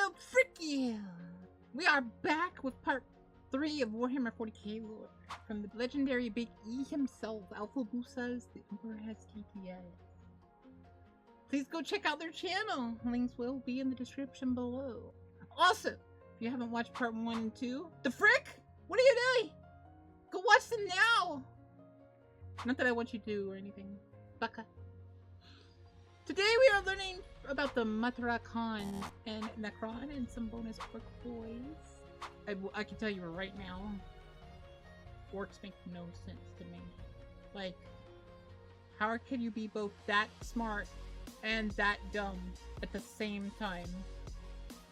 Well, frick yeah! We are back with part 3 of Warhammer 40k lore from the legendary Big E himself, Alfabusa's The Emperor has TTS. Please go check out their channel. Links will be in the description below. Also, if you haven't watched part 1 and 2, the frick? What are you doing? Go watch them now! Not that I want you to or anything. Baka. Today we are learning about the Matrakan and Necron and some bonus Ork boys. I can tell you right now, Orks make no sense to me. Like, how can you be both that smart and that dumb at the same time?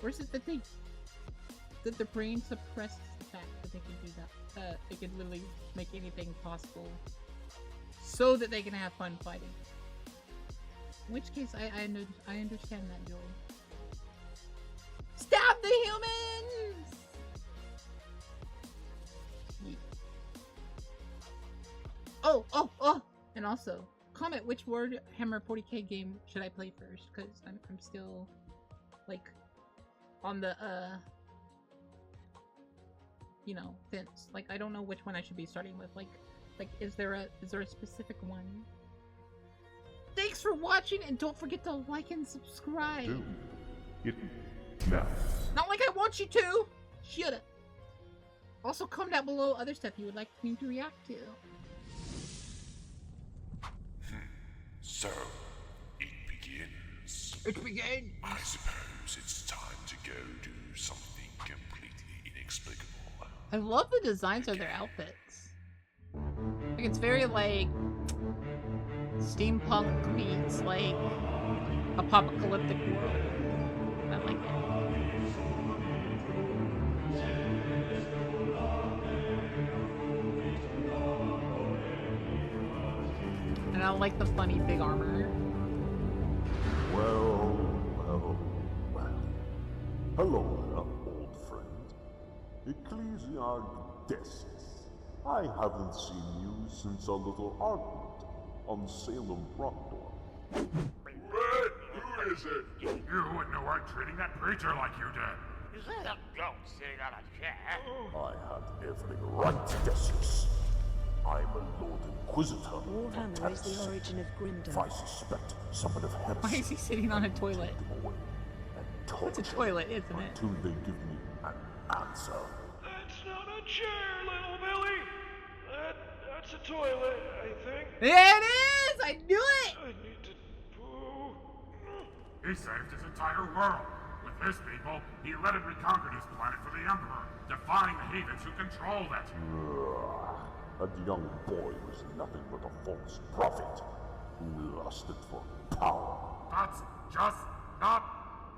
Or is it that their brain suppresses the fact that they can do that? They can literally make anything possible so that they can have fun fighting. In which case, I understand that, Joel. Stab the humans! Yeah. Oh! And also, comment which Warhammer 40k game should I play first, because I'm still, like, on the, fence. Like, I don't know which one I should be starting with. Like, is there a specific one? Thanks for watching, and don't forget to like and subscribe. Do it now. Not like I want you to! Shut up. Also, comment down below other stuff you would like me to react to. So, it begins. It begins! I suppose it's time to go do something completely inexplicable. I love the designs of their outfits. Like, it's very, like, Steampunk meets, like, Apocalyptic world. I like it. And I like the funny big armor. Well. Hello there, old friend. Ecclesiarchus. I haven't seen you since a little argument on Salem Rockdor. What? Who is it? You wouldn't know weren't treating that preacher like you did. Is that a goat sitting on a chair? I have every right, Decius. I'm a Lord Inquisitor. Warhammer is the origin of If Grindr. I suspect someone of heresy, Why is he sitting on a toilet? take them away and torture It's a toilet, isn't it? until they give me an answer. That's not a chair, little Billy. That's a toilet, I think. There it is! I knew it! I need to poo. He saved his entire world. With his people, he led and reconquered his planet for the Emperor, defying the heathens who controlled it. That young boy was nothing but a false prophet who lusted for power. That's just not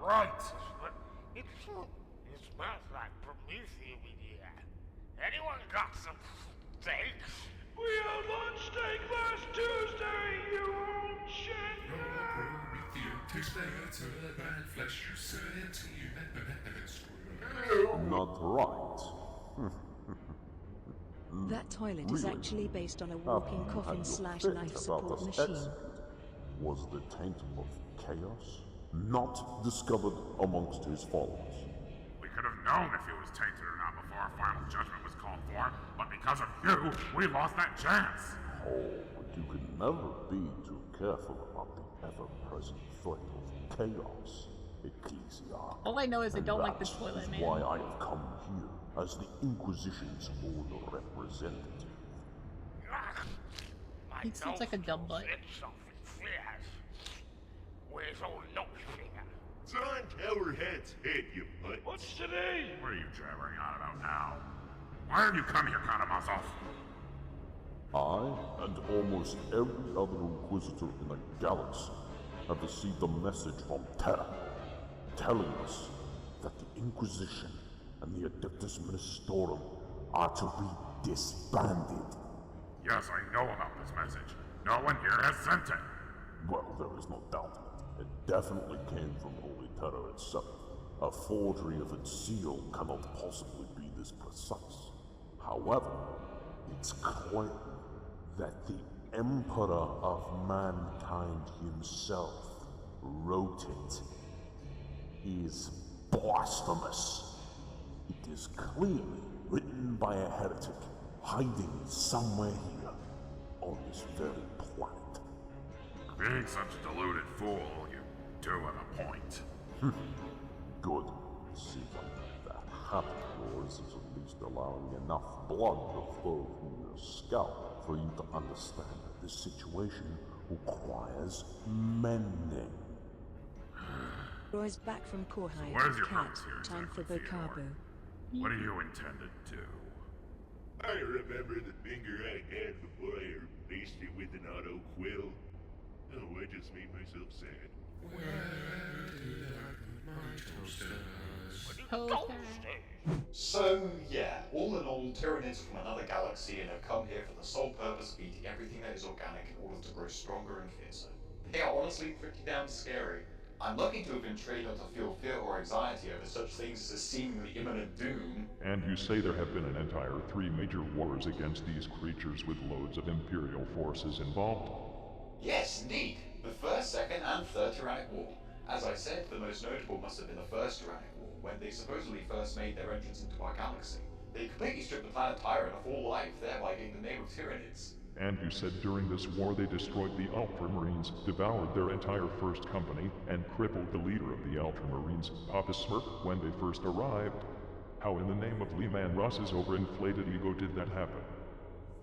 right. But it smells like Prometheus in here. Anyone got some steak? We had lunch steak last Tuesday, you old shit. Tastes better than flesh, you said to you and Not right. That toilet is Really? actually based on a walking Had coffin you slash think life about support this machine. exit? Was the taint of chaos not discovered amongst his followers? We could have known if he was tainted or not before our final judgment was called for, but because of you, we lost that chance. Oh, but you can never be too careful about the ever-present threat of chaos, Ecclesiarch. All I know is I don't like this That toilet, is man. why I have come here as the Inquisition's own representative. My He seems like a dumb butt. said something fierce. Where's old Nosefinger? It's on Towerhead's head, you butt. What's today? What are you jabbering on about now? Why have you come here, Karamazov? I and almost every other Inquisitor in the galaxy have received a message from Terra, telling us that the Inquisition and the Adeptus Ministorum are to be disbanded. Yes, I know about this message. No one here has sent it. Well, there is no doubt in it. It definitely came from Holy Terra itself. A forgery of its seal cannot possibly be this precise. However, it's clear that the Emperor of mankind himself wrote it. His blasphemous. It is clearly written by a heretic hiding somewhere here on this very planet. Being such a deluded fool, you do have a point. Good. See that habit of yours is at least allowing enough blood to flow from your scalp for you to understand that this situation requires mending. Roy's back from Korhai. Where's your Cat. purpose here, Time for exactly, Bokabu. What do you intend to do? I remember the finger I had before I replaced it with an auto quill. Oh, I just made myself sad. So, yeah, all in all, Tyranids from another galaxy and have come here for the sole purpose of eating everything that is organic in order to grow stronger and fiercer. They are honestly pretty damn scary. I'm lucky to have been trained not to feel fear or anxiety over such things as a seemingly imminent doom. And you say there have been an entire 3 major wars against these creatures with loads of Imperial forces involved? Yes, indeed. The first, second, and third Tyrannic War. As I said, the most notable must have been the first Tyrannic War, when they supposedly first made their entrance into our galaxy. They completely stripped the planet Tyrant of all life, thereby getting the name of Tyranids. And you said during this war they destroyed the Ultramarines, devoured their entire first company, and crippled the leader of the Ultramarines, Papa Smurf, when they first arrived. How in the name of Leman Ross's overinflated ego did that happen?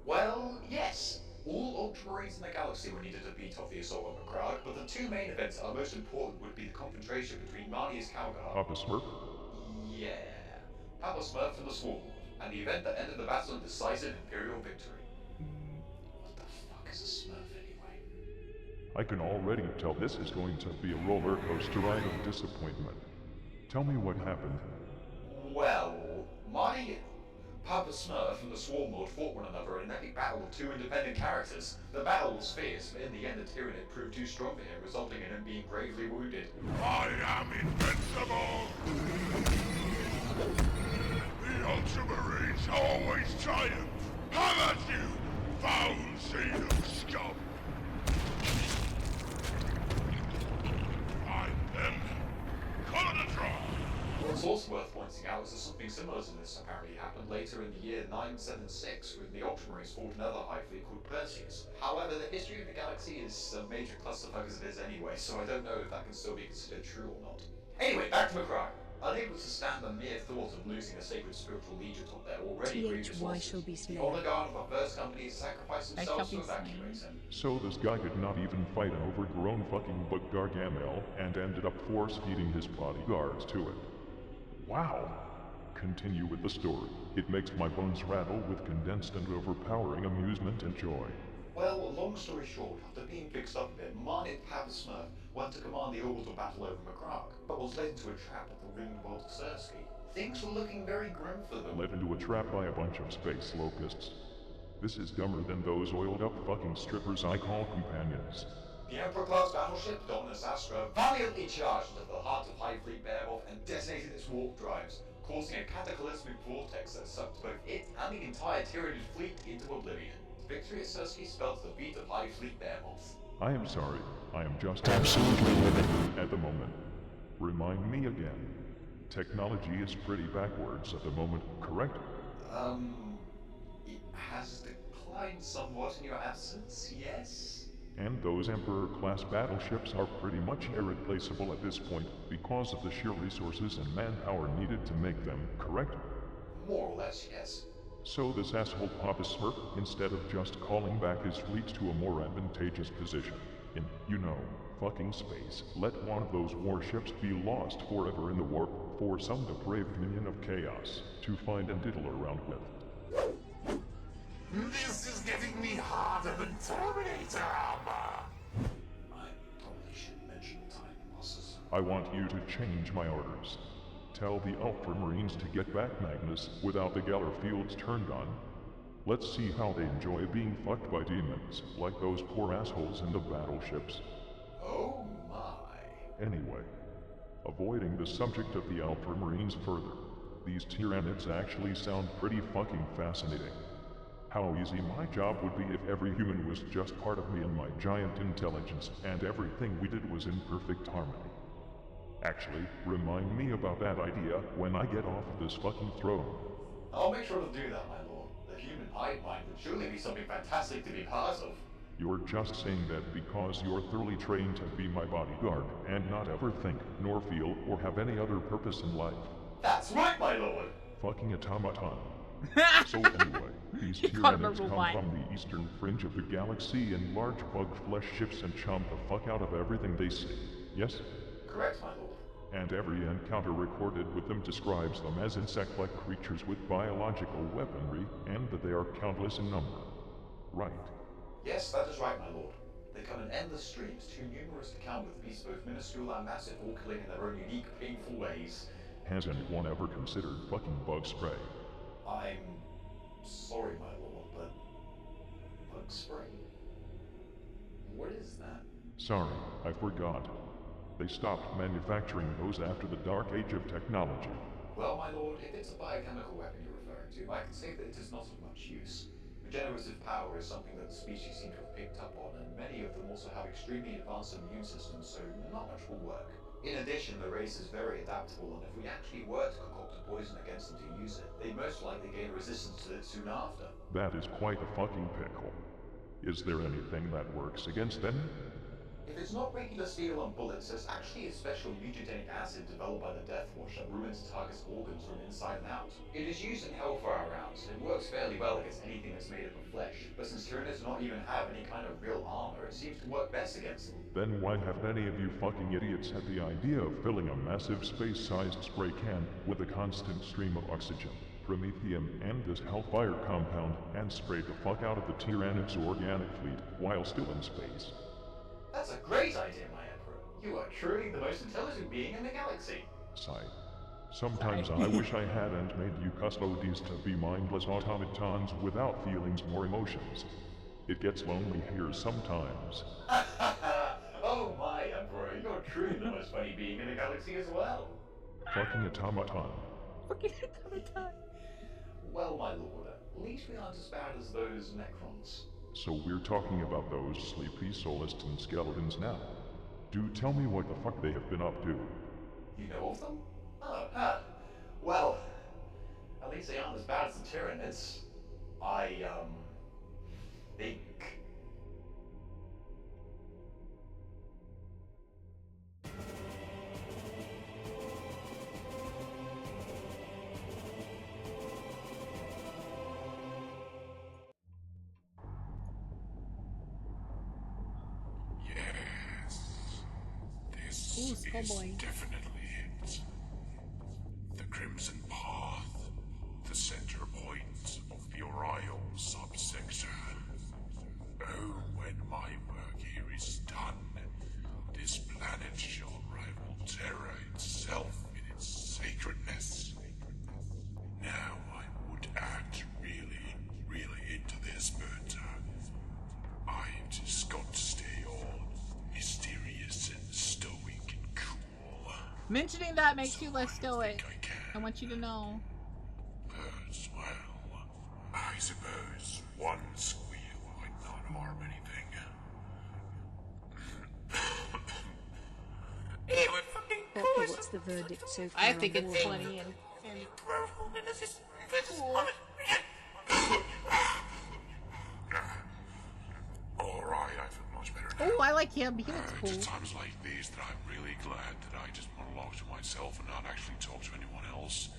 Well, yes. All Ultramarines in the galaxy were needed to beat off the assault on Macragge, but the 2 main events that are most important would be the confrontation between Marnius Calgar... Papa Smurf? Yeah. Papa Smurf and the Swarm, and the event that ended the battle in decisive Imperial victory. What the fuck is a Smurf anyway? I can already tell this is going to be a roller coaster ride of disappointment. Tell me what happened. Well, Papa Smurf and the Swarm Lord fought one another in an epic battle of 2 independent characters. The battle was fierce, but in the end the Tyranid proved too strong for him, resulting in him being gravely wounded. I am invincible! The Ultramarines always triumph! How about you, foul seed of scum? Find them! Call it a draw! What's also worth pointing out is that something similar to this apparently happened later in the year 976 when the Ultramarines fought another Hive fleet called Perseus. However, the history of the galaxy is a major clusterfuck as it is anyway, so I don't know if that can still be considered true or not. Anyway, back to Macragge. Unable to stand the mere thought of losing a sacred spiritual legion of their already great THY resources, shall be the slain. honor guard of our first company sacrificed themselves to evacuate him. So this guy could not even fight an overgrown fucking bug Gargamel and ended up force-feeding his bodyguards to it. Wow. Continue with the story. It makes my bones rattle with condensed and overpowering amusement and joy. Well, long story short, after being fixed up a bit, Marnit Papa Smurf went to command the orbital battle over Macragge, but was led into a trap at the ringed world of Sersky. Things were looking very grim for them. Led into a trap by a bunch of space locusts. This is dumber than those oiled-up fucking strippers I call companions. The Emperor-class battleship, Dominus Astra, valiantly charged into the heart of Hive Fleet Beowulf and detonated its warp drives, causing a cataclysmic vortex that sucked both it and the entire Tyranid fleet into oblivion. Victory at Sersky spelled the defeat of Hive Fleet Beowulf. I am sorry. I am just Absolutely livid at the moment. Remind me again. Technology is pretty backwards at the moment, correct? It has declined somewhat in your absence, yes? And those Emperor-class battleships are pretty much irreplaceable at this point because of the sheer resources and manpower needed to make them, correct? More or less, yes. So this asshole Papa Smurf, instead of just calling back his fleet to a more advantageous position in, fucking space, let one of those warships be lost forever in the warp for some depraved minion of chaos to find and diddle around with. This is getting me harder than Terminator armor! I probably shouldn't mention the time losses. I want you to change my orders. Tell the Ultramarines to get back Magnus without the Geller fields turned on. Let's see how they enjoy being fucked by demons, like those poor assholes in the battleships. Oh my. Anyway, avoiding the subject of the Ultramarines further, these Tyranids actually sound pretty fucking fascinating. How easy my job would be if every human was just part of me and my giant intelligence, and everything we did was in perfect harmony. Actually, remind me about that idea when I get off of this fucking throne. I'll make sure to do that, my lord. The human hive mind would surely be something fantastic to be part of. You're just saying that because you're thoroughly trained to be my bodyguard and not ever think, nor feel, or have any other purpose in life. That's right, my lord! Fucking automaton. So anyway, these Tyranids come from the eastern fringe of the galaxy in large bug flesh ships and chomp the fuck out of everything they see. Yes? Correct, my lord. And every encounter recorded with them describes them as insect-like creatures with biological weaponry, and that they are countless in number. Right. Yes, that is right, my lord. They come in endless streams, too numerous to count, with beasts both minuscule and massive, all killing in their own unique, painful ways. Has anyone ever considered fucking bug spray? I'm sorry, my lord, but bug spray? What is that? Sorry, I forgot. They stopped manufacturing those after the dark age of technology. Well, my lord, if it's a biochemical weapon you're referring to, I can say that it is not of much use. Regenerative power is something that the species seem to have picked up on, and many of them also have extremely advanced immune systems, so not much will work. In addition, the race is very adaptable, and if we actually were to concoct a poison against them to use it, they'd most likely gain resistance to it soon after. That is quite a fucking pickle. Is there anything that works against them? If it's not regular steel and bullets, there's actually a special mutagenic acid developed by the Death Watch that ruins a target's organs from inside and out. It is used in Hellfire rounds, and it works fairly well against anything that's made up of flesh, but since Tyranids do not even have any kind of real armor, it seems to work best against them. Then why have any of you fucking idiots had the idea of filling a massive space-sized spray can with a constant stream of oxygen, promethium, and this hellfire compound, and sprayed the fuck out of the Tyranids' organic fleet while still in space? That's a great idea, my Emperor. You are truly the most intelligent being in the galaxy. Sigh. Sometimes I wish I hadn't made you custodies to be mindless automatons without feelings or emotions. It gets lonely here sometimes. Oh my Emperor, you're truly the most funny being in the galaxy as well. Fucking automaton. Fucking automaton. Well, my lord, at least we aren't as bad as those Necrons. So we're talking about those sleepy, soulless skeletons now. Do tell me what the fuck they have been up to. You know of them? Oh, well, at least they aren't as bad as the Tyranids. I think. This is definitely it. The Crimson Path, the center point of the Oriole subsector. Oh, when my work here is done, this planet shall rival Terra itself in its sacredness. Now I would act really into this, but I've just got to stay all mysterious and stoic and cool. Mentioning that makes you less stoic. I want you to know. But, well, I suppose one squeal might not harm anything. Okay, what's the verdict so far? I think it's funny and cool. Alright, I feel much better now. Oh, I like him. He looks cool. It's at times like these that I'm really glad that I just monologue to myself and not actually talk to anyone else.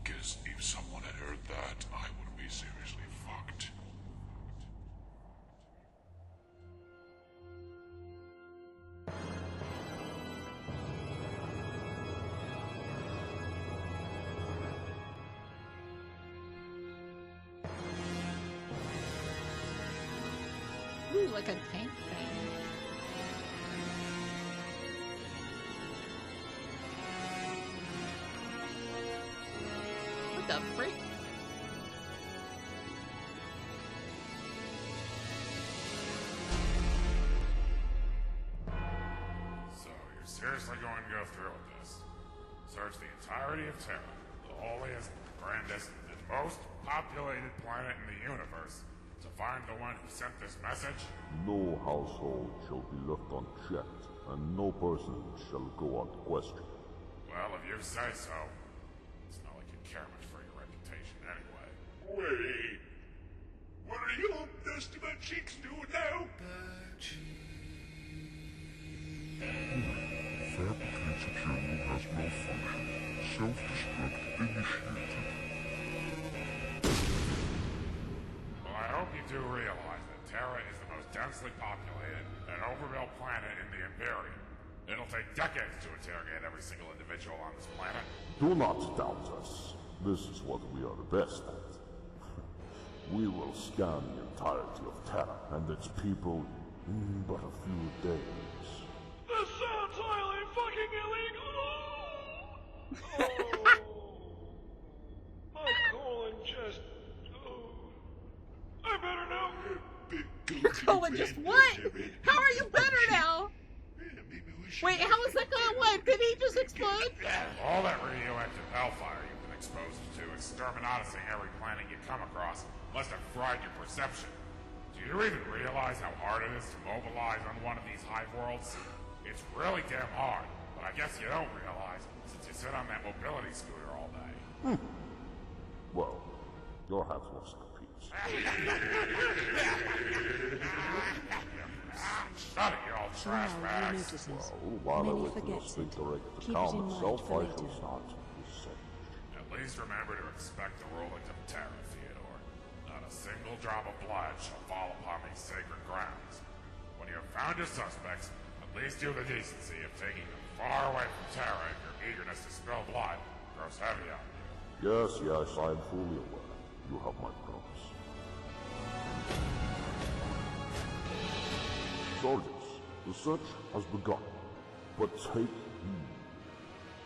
Because if someone had heard that, I would be seriously fucked. Ooh, like a tank thing. What the frick? So you're seriously going to go through with this? Search the entirety of Terra, the holiest, grandest, and most populated planet in the universe, to find the one who sent this message? No household shall be left unchecked, and no person shall go unquestioned. Well, if you say so. It's not like you care much for your reputation anyway. Wait. What are you old dusty butt cheeks doing now? Fabricated fuel has malfunctioned. Self-destruct initiated. Well, I hope you do realize that Terra is the most densely populated and overbuilt planet in the Imperial. It'll take decades to interrogate every single individual on this planet. Do not doubt us. This is what we are the best at. We will scan the entirety of Terra and its people in but a few days. This sounds highly fucking illegal! My colon just... I'm better now. Your colon just what? How are you better now? Wait, how is that gonna what? Did he just explode? All that radioactive hellfire you've been exposed to, exterminating every planet you come across, must have fried your perception. Do you even realize how hard it is to mobilize on one of these hive worlds? It's really damn hard, but I guess you don't realize since you sit on that mobility scooter all day. Well, your hat looks like a peach. Shut it, you old trash bags. Well, while I wait for your speak direct to calm itself, I shall start to say. At least remember to expect the rulings of Terra, Theodore. Not a single drop of blood shall fall upon these sacred grounds. When you have found your suspects, at least you have the decency of taking them far away from Terra if your eagerness to spill blood grows heavy on you. Yes, I am fully aware. You have my promise. Soldiers, the search has begun. But take heed.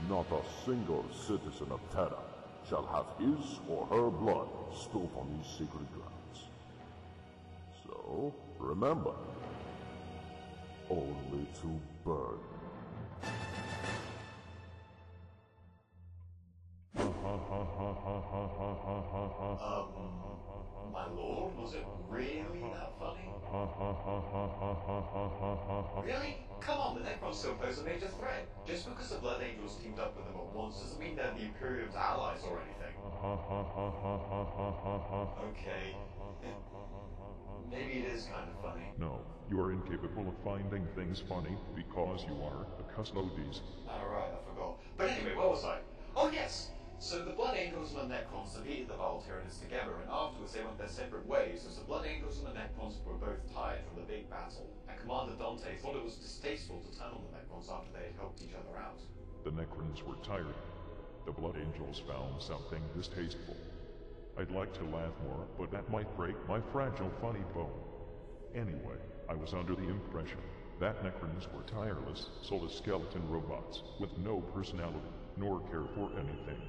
Not a single citizen of Terra shall have his or her blood spilled on these sacred grounds. So, remember, only to burn. My lord, was it really that funny? Really? Come on, the Necrons still pose a major threat. Just because the Blood Angels teamed up with them at once doesn't mean they're the Imperial's allies or anything. Okay. Maybe it is kind of funny. No, you are incapable of finding things funny because you are a custodies. Alright, I forgot. But anyway, where was I? Oh yes! So the Blood Angels and the Necrons defeated the Tyranids together, and afterwards they went their separate ways, as the Blood Angels and the Necrons were both tired from the big battle, and Commander Dante thought it was distasteful to turn on the Necrons after they had helped each other out. The Necrons were tired. The Blood Angels found something distasteful. I'd like to laugh more, but that might break my fragile funny bone. Anyway, I was under the impression that Necrons were tireless, soulless skeleton robots with no personality, nor care for anything.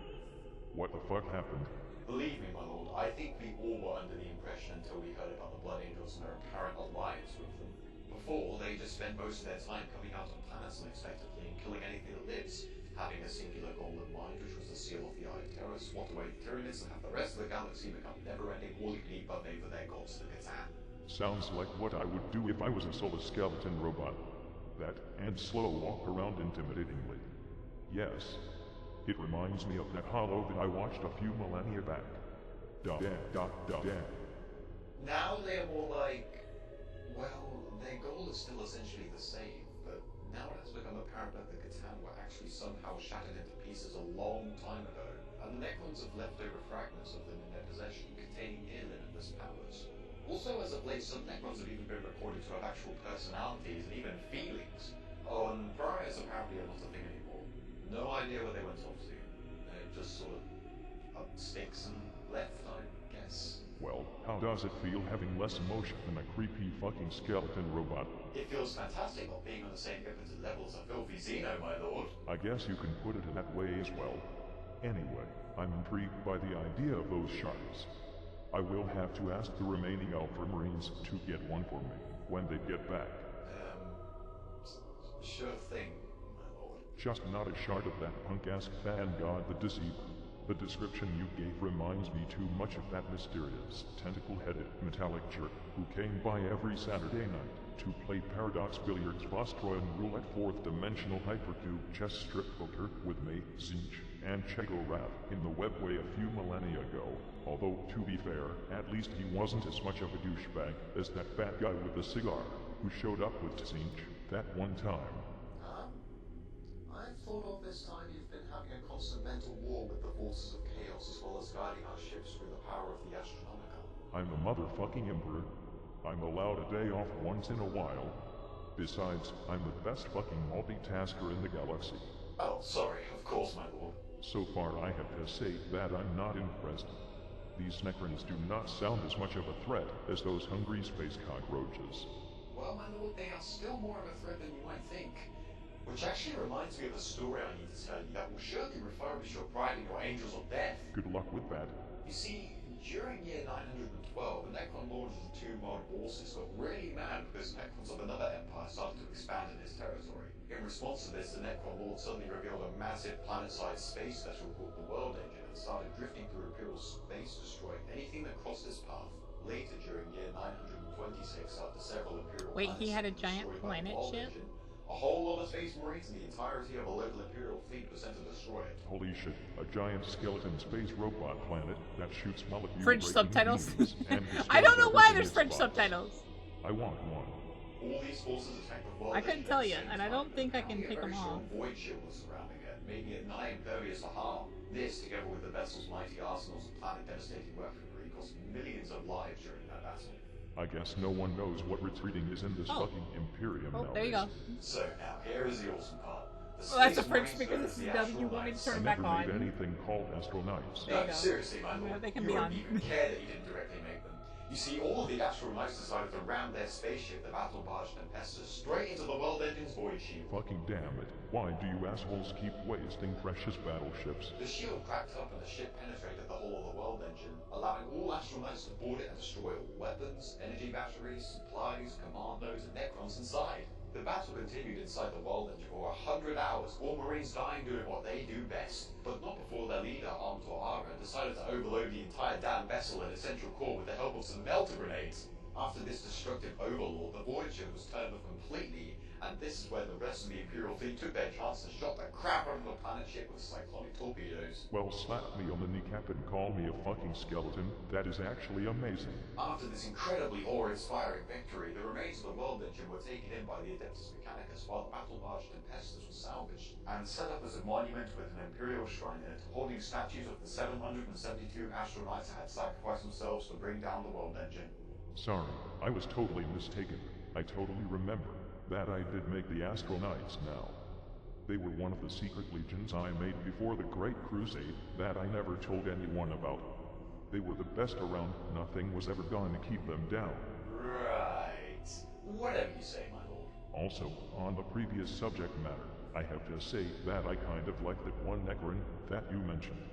What the fuck happened? Believe me, my lord, I think we all were under the impression until we heard about the Blood Angels and their apparent alliance with them. Before, they just spent most of their time coming out on planets unexpectedly and killing anything that lives, having a singular goal in mind, which was to seal off the Eye of Terror, swat away the Tyranids, and have the rest of the galaxy become never-ending all-you-can-eat buffet for their gods, the Catan. Sounds like what I would do if I was a soulless skeleton robot. That and slow walk around intimidatingly. Yes. It reminds me of that hollow that I watched a few millennia back. Damn. Now they are more like... well, their goal is still essentially the same, but now it has become apparent that the Catan were actually somehow shattered into pieces a long time ago, and the Necrons have leftover fragments of them in their possession containing near limitless powers. Also, as of late, some Necrons have even been reported to have actual personalities and even feelings. Oh, and pariahs apparently are not a thing anymore. No idea where they went off to. They just sort of up sticks and left, I guess. Well, how does it feel having less emotion than a creepy fucking skeleton robot? It feels fantastic not being on the same limited level as a filthy Xeno, my lord. I guess you can put it in that way as well. Anyway, I'm intrigued by the idea of those shards. I will have to ask the remaining Alpha Marines to get one for me when they get back. Sure thing. Just not a shard of that punk-ass fan-god the Deceiver. The description you gave reminds me too much of that mysterious, tentacle-headed, metallic jerk who came by every Saturday night. to play Paradox Billiards Vostroy and Roulette 4th Dimensional Hypercube Chess Strip Poker with me, Zinch, and Chego Rap in the webway a few millennia ago. Although, to be fair, at least he wasn't as much of a douchebag as that fat guy with the cigar who showed up with Zinch that one time. I thought all this time you've been having a constant mental war with the forces of chaos as well as guiding our ships through the power of the Astronomica. I'm the motherfucking Emperor. I'm allowed a day off once in a while. Besides, I'm the best fucking multitasker in the galaxy. Oh, sorry, of course, my lord. So far, I have to say that I'm not impressed. These Necrons do not sound as much of a threat as those hungry space cockroaches. Well, my lord, they are still more of a threat than you might think. Which actually reminds me of a story I need to tell you that will surely refurbish your pride in your angels of death. Good luck with that. You see, during year 912, the Necron Lord of the two Mod Bosses got really mad because Necrons of another empire started to expand in his territory. In response to this, the Necron Lord suddenly revealed a massive planet-sized space vessel called the World Engine and started drifting through Imperial space, destroying anything that crossed his path. Later, during year 926, after several Imperial Wait, he had a planets giant destroyed by the planet World ship? Engine, a whole lot of space marines and the entirety of a local Imperial fleet was sent to destroy it. Holy shit, a giant skeleton space robot planet that shoots molecule French breaking subtitles? beams and I don't know why destroys there's French everything in its subtitles. path. I want one. All these forces attacked the world. I couldn't tell you, and I don't think I can take them off. A void shield was surrounding it, maybe at 9 impervious to harm. This, together with the vessel's mighty arsenals of planet-devastating weaponry, cost millions of lives during that battle. I guess no one knows what retreating is in this fucking Imperium nowadays. There you go. So now, here is the awesome part. Well, that's a French speaker. This is W. You want me to turn it back on? I never made anything called Astronauts. There you go. Seriously, my lord, They can you be won't on. even care that you didn't directly make them. You see, all of the Astronauts decided to ram their spaceship, the battle barge Tempestus, straight into the World Engine's void shield. Fucking damn it. Why do you assholes keep wasting precious battleships? The shield cracked up and the ship penetrated the hull of the World Engine, allowing all Astronauts to board it and destroy all weapons, energy batteries, supplies, commandos, and Necrons inside. The battle continued inside the World Engine for 100 hours, all Marines dying doing what they do best. But not before their leader, armed to Ara, decided to overload the entire damn vessel and its central core with the help of some melter grenades. After this destructive overlord, the void shield was turned off completely, and this is where the rest of the Imperial fleet took their chance and shot the crap out of the planet ship with cyclonic torpedoes. Well, slap me on the kneecap and call me a fucking skeleton. That is actually amazing. After this incredibly awe-inspiring victory, the remains of the World Engine were taken in by the Adeptus Mechanicus while the battle barge Tempestus was salvaged, and set up as a monument with an Imperial shrine in it, holding statues of the 772 astronauts that had sacrificed themselves to bring down the World Engine. Sorry, I was totally mistaken. I totally remember that I did make the Astronauts now. They were one of the secret legions I made before the Great Crusade that I never told anyone about. They were the best around. Nothing was ever going to keep them down. Right. Whatever you say, my lord. Also, on the previous subject matter, I have to say that I kind of like that one Necron that you mentioned.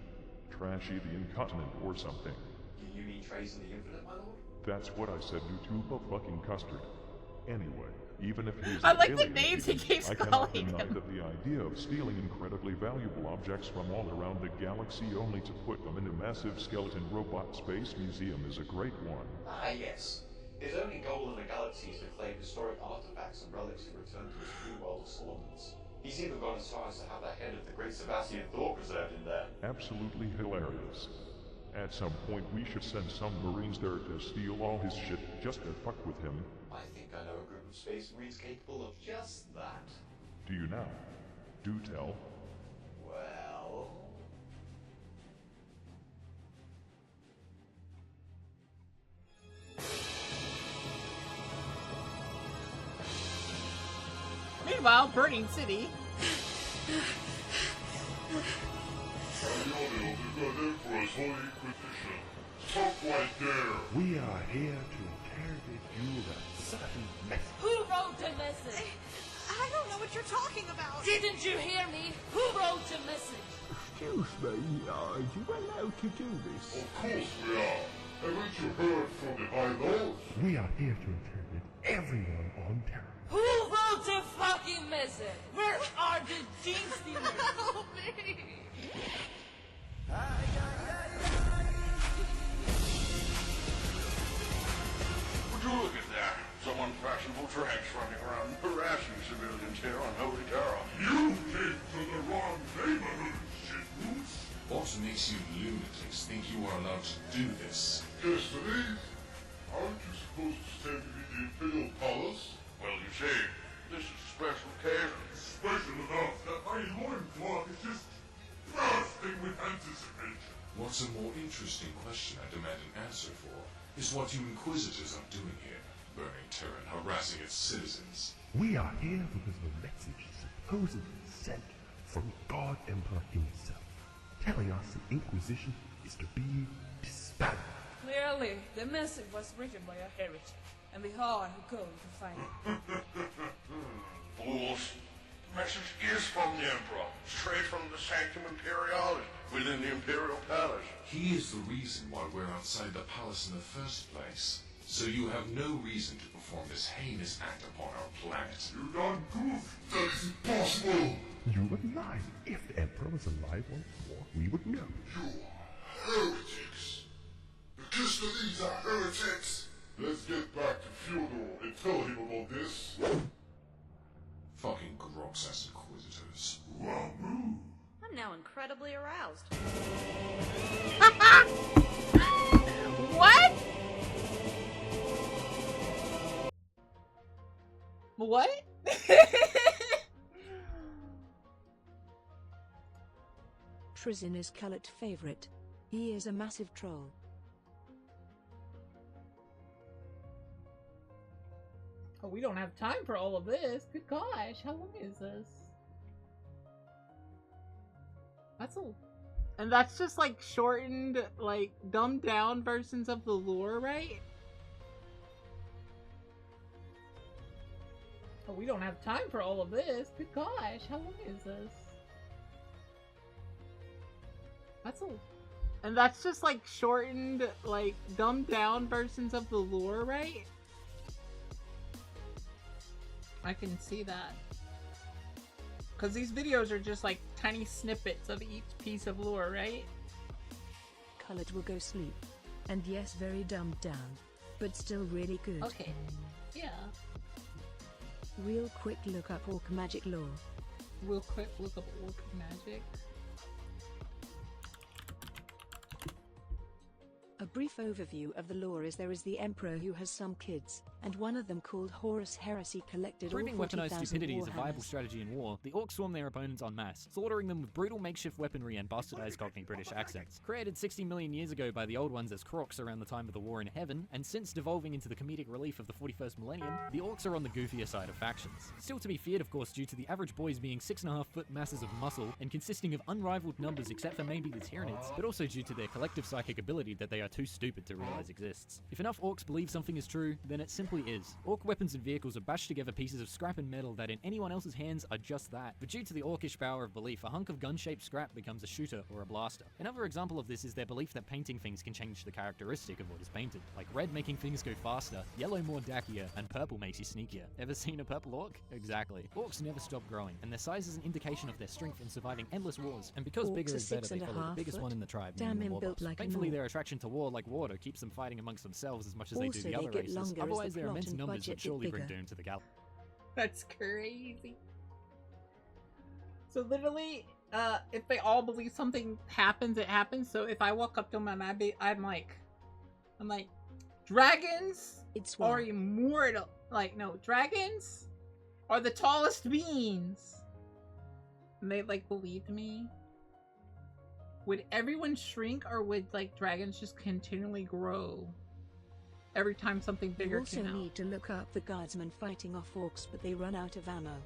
Trashy the Incontinent or something. You mean Trace in the Infinite, my lord? That's what I said, you tube of fucking custard. Anyway, even if he's I an like the alien names he agent, keeps I cannot calling deny him. that the idea of stealing incredibly valuable objects from all around the galaxy only to put them in a massive skeleton robot space museum is a great one. Ah, yes. His only goal in the galaxy is to claim historic artifacts and relics to return to his free world of Solomons. He's even gone as far as to have the head of the great Sebastian Thor preserved in there. Absolutely hilarious. At some point, we should send some Marines there to steal all his shit just to fuck with him. I think I know a group of space marines capable of just that. Do you now? Do tell. Well... Meanwhile, Burning City. Stop right there! We are here to interrogate you a certain message. Who wrote the message? I don't know what you're talking about. Didn't you hear me? Who wrote the message? Excuse me, are you allowed to do this? Of course we are. Haven't you heard from the High Lords? We are here to interrogate everyone on Terra. Who wrote the fucking message? Where are the gene stealers? Help me! Would you look at that? Someone fashionable trash running around harassing civilians here on Holy Terra. You came to the wrong neighborhood, shitboots. What makes you lunatics think you are allowed to do this? Just believe. Aren't you supposed to stand beneath the Imperial palace? Well, you see, this is a special occasion. Special enough that my loincloth is just bursting with anticipation. What's a more interesting question I demand an answer for is what you Inquisitors are doing here, burning terror and harassing its citizens. We are here because of a message supposedly sent from God Emperor himself, telling us the Inquisition is to be disbanded. Clearly, the message was written by a heretic, and we are going to find it. Fools. The message is from the Emperor, straight from the Sanctum Imperialis, within the Imperial Palace. He is the reason why we're outside the palace in the first place. So you have no reason to perform this heinous act upon our planet. You done goofed. That is impossible. You would lie. If the Emperor was alive once more, we would know. You heretics. The Kistalides are heretics. Let's get back to Fyodor and tell him about this. Fucking Grox-ass Inquisitors. Wahoo! I'm now incredibly aroused. What? What? Trizin is Cullet's favorite. He is a massive troll. Oh, we don't have time for all of this. Good gosh, how long is this? That's a... And that's just like shortened, like dumbed down versions of the lore, right? Oh, we don't have time for all of this. Good gosh, how long is this? That's a... And that's just like shortened, like dumbed down versions of the lore, right? I can see that. Because these videos are just like tiny snippets of each piece of lore, right? Cullet will go sleep. And yes, very dumbed down. But still really good. Okay. Yeah. Real quick look up Orc magic lore. Real quick look up Orc magic. A brief overview of the lore is there is the Emperor who has some kids, and one of them called Horus Heresy collected Proving all weaponized 40,000 stupidity is a viable Warhammers. strategy in war, the Orks swarm their opponents en masse, slaughtering them with brutal makeshift weaponry and bastardized Cockney British accents. Created 60 million years ago by the old ones as Kroks around the time of the War in Heaven, and since devolving into the comedic relief of the 41st millennium, the Orks are on the goofier side of factions. Still to be feared, of course, due to the average boys being 6.5-foot masses of muscle and consisting of unrivaled numbers except for maybe the Tyranids, but also due to their collective psychic ability that they are too stupid to realize exists. If enough Orks believe something is true, then it simply is. Orc weapons and vehicles are bashed together pieces of scrap and metal that in anyone else's hands are just that. But due to the Orkish power of belief, a hunk of gun-shaped scrap becomes a shooter or a blaster. Another example of this is their belief that painting things can change the characteristic of what is painted, like red making things go faster, yellow more dackier, and purple makes you sneakier. Ever seen a purple orc? Exactly. Orcs never stop growing, and their size is an indication of their strength in surviving endless wars, and because Orcs bigger are is better, they follow the biggest one in the tribe, meaning the war boss. Thankfully, their attraction to war, like water, keeps them fighting amongst themselves as much as they do the other races. Otherwise, their immense numbers would surely bring doom to the galaxy. That's crazy. So literally, if they all believe something happens, it happens. So if I walk up to them and I'm like, dragons are immortal. Like, no, dragons are the tallest beings. And they like believed me. Would everyone shrink, or would like dragons just continually grow every time something bigger came out? You also need to look up the guardsmen fighting off Orcs, but they run out of ammo.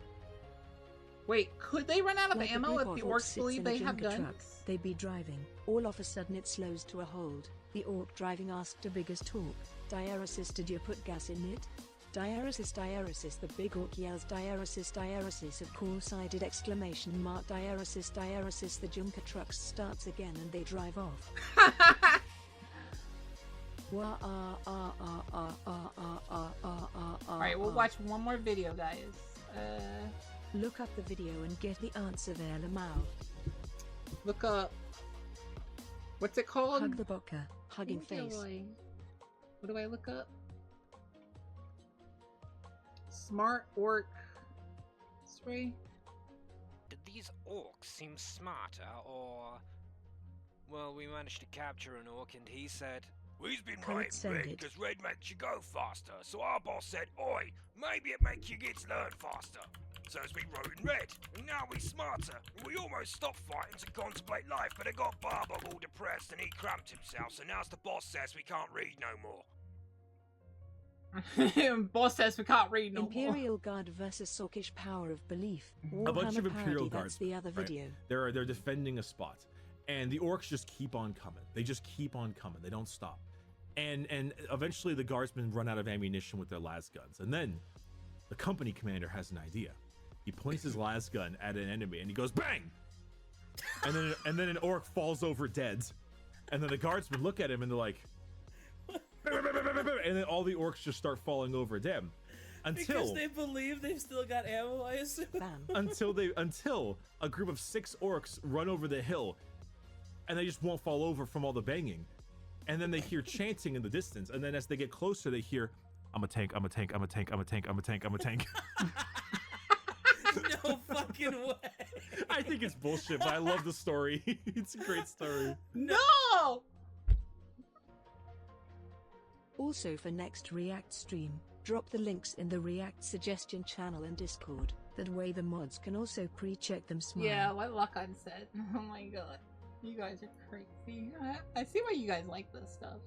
Wait, could they run out of Like a ammo group if the of Orcs sits believe in a they have junker guns? truck. They be driving. All of a sudden it slows to a hold. The Orc driving asked the biggest Orc, Diaresis, did you put gas in it? Diaresis, Diaresis, the big Orc yells Diaresis, Diaresis, of course I did, exclamation mark, Diaresis, Diaresis, the junker truck starts again and they drive off. Alright, we'll watch one more video, guys. Look up the video and get the answer there, Lamau. Look up. What's it called? Hug the Boca. Hugging face. What do I look up? smart orc. Spray. Did these orcs seem smarter, or... Well, we managed to capture an orc and he said... We've been Can't writing send red it. because red makes you go faster, so our boss said, oi, maybe it makes your kids learn faster. So as we wrote in red, and now we're smarter, and we almost stopped fighting to contemplate life, but it got Barber all depressed and he cramped himself, so now's the boss says we can't read no more. Boss says we can't read no more. Imperial Guard versus Orkish Power of Belief. A bunch of Warhammer Imperial parody, guards. That's the other right? video. They're defending a spot, and the orcs just keep on coming. They just keep on coming. They don't stop, and eventually the guardsmen run out of ammunition with their las guns, and then the company commander has an idea. He points his las gun at an enemy, and he goes bang, and then an orc falls over dead, and then the guardsmen look at him and they're like. And then all the orcs just start falling over them because they believe they've still got ammo, I assume. until a group of 6 orcs run over the hill and they just won't fall over from all the banging, and then they hear chanting in the distance, and then as they get closer they hear, I'm a tank, I'm a tank, I'm a tank, I'm a tank, I'm a tank, I'm a tank. No fucking way. I think it's bullshit, but I love the story. It's a great story. No! Also for next React stream, drop the links in the React suggestion channel and Discord. That way the mods can also pre-check them smile. Yeah, what Lockhart said. Oh my god. You guys are crazy. I see why you guys like this stuff.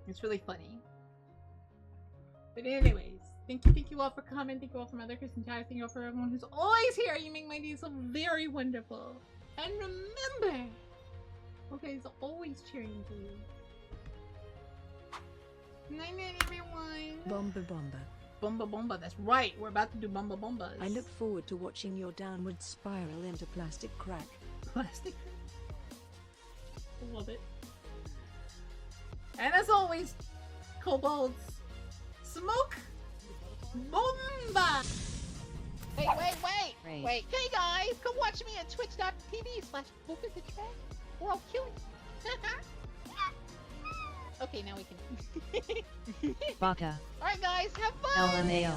It's really funny. But anyways, thank you all for coming. Thank you all for Mother Kristen Ty. Thank you all for everyone who's always here. You make my day so very wonderful. And remember, okay, is always cheering for you. Night night, everyone. Bomba Bomba. Bomba Bomba, that's right. We're about to do Bomba Bombas. I look forward to watching your downward spiral into plastic crack. Plastic? Love it. And as always, kobolds, smoke bomba! Wait. Hey guys, come watch me on twitch.tv/bookofthetrack or I'll kill you. Okay, now we can. Baka. Alright guys, have fun! LMAO.